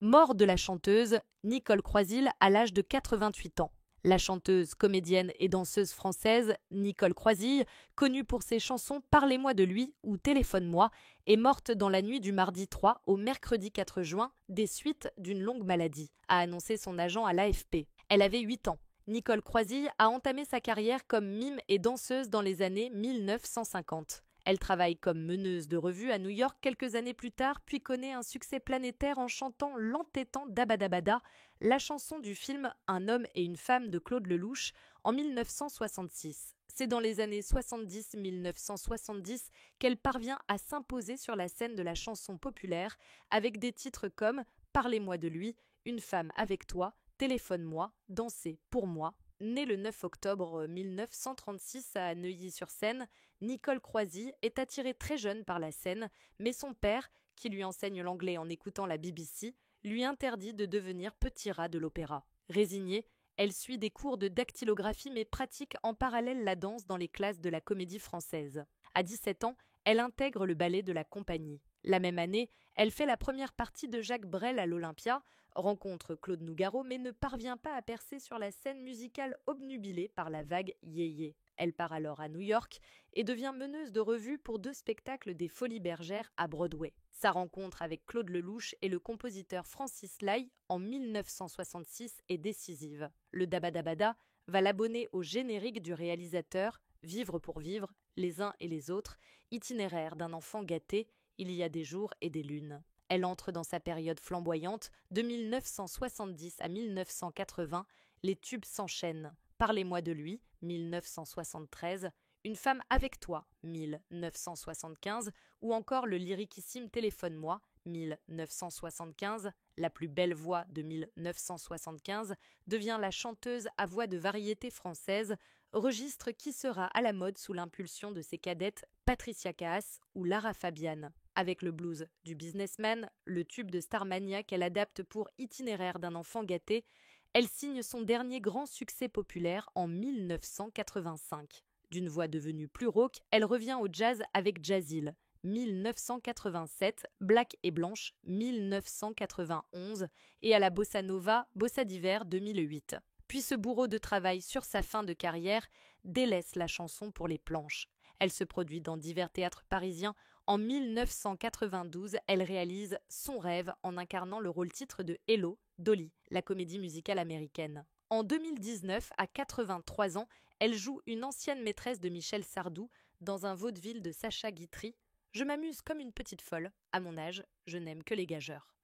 Mort de la chanteuse Nicole Croisille à l'âge de 88 ans. La chanteuse, comédienne et danseuse française Nicole Croisille, connue pour ses chansons Parlez-moi de lui ou Téléphone-moi, est morte dans la nuit du mardi 3 au mercredi 4 juin des suites d'une longue maladie, a annoncé son agent à l'AFP. Elle avait 8 ans. Nicole Croisille a entamé sa carrière comme mime et danseuse dans les années 1950. Elle travaille comme meneuse de revue à New York quelques années plus tard, puis connaît un succès planétaire en chantant L'entêtant d'Abadabada, la chanson du film Un homme et une femme de Claude Lelouch en 1966. C'est dans les années 70-1970 qu'elle parvient à s'imposer sur la scène de la chanson populaire avec des titres comme Parlez-moi de lui, Une femme avec toi, Téléphone-moi, Danser pour moi. Née le 9 octobre 1936 à Neuilly-sur-Seine, Nicole Croisille est attirée très jeune par la scène, mais son père, qui lui enseigne l'anglais en écoutant la BBC, lui interdit de devenir petit rat de l'opéra. Résignée, elle suit des cours de dactylographie mais pratique en parallèle la danse dans les classes de la Comédie Française. À 17 ans, elle intègre le ballet de la Compagnie. La même année, elle fait la première partie de Jacques Brel à l'Olympia, rencontre Claude Nougaro mais ne parvient pas à percer sur la scène musicale obnubilée par la vague yéyé. Elle part alors à New York et devient meneuse de revue pour 2 spectacles des Folies Bergères à Broadway. Sa rencontre avec Claude Lelouch et le compositeur Francis Lai en 1966 est décisive. Le Dabadabada va l'abonner au générique du réalisateur Vivre pour vivre, les uns et les autres, itinéraire d'un enfant gâté, il y a des jours et des lunes. Elle entre dans sa période flamboyante. De 1970 à 1980, les tubes s'enchaînent. Parlez-moi de lui, 1973, Une femme avec toi, 1975, ou encore le lyriquissime Téléphone-moi, 1975, La plus belle voix de 1975, devient la chanteuse à voix de variété française, registre qui sera à la mode sous l'impulsion de ses cadettes Patricia Kaas ou Lara Fabian. Avec le blues du businessman, le tube de Starmania qu'elle adapte pour Itinéraire d'un enfant gâté, elle signe son dernier grand succès populaire en 1985. D'une voix devenue plus rauque, elle revient au jazz avec Jazzil, 1987, Black et Blanche, 1991, et à la bossa nova, Bossa d'hiver 2008. Puis ce bourreau de travail sur sa fin de carrière délaisse la chanson pour les planches. Elle se produit dans divers théâtres parisiens. En 1992, elle réalise Son rêve en incarnant le rôle-titre de Hello, Dolly, la comédie musicale américaine. En 2019, à 83 ans, elle joue une ancienne maîtresse de Michel Sardou dans un vaudeville de Sacha Guitry. Je m'amuse comme une petite folle. À mon âge, je n'aime que les gageurs.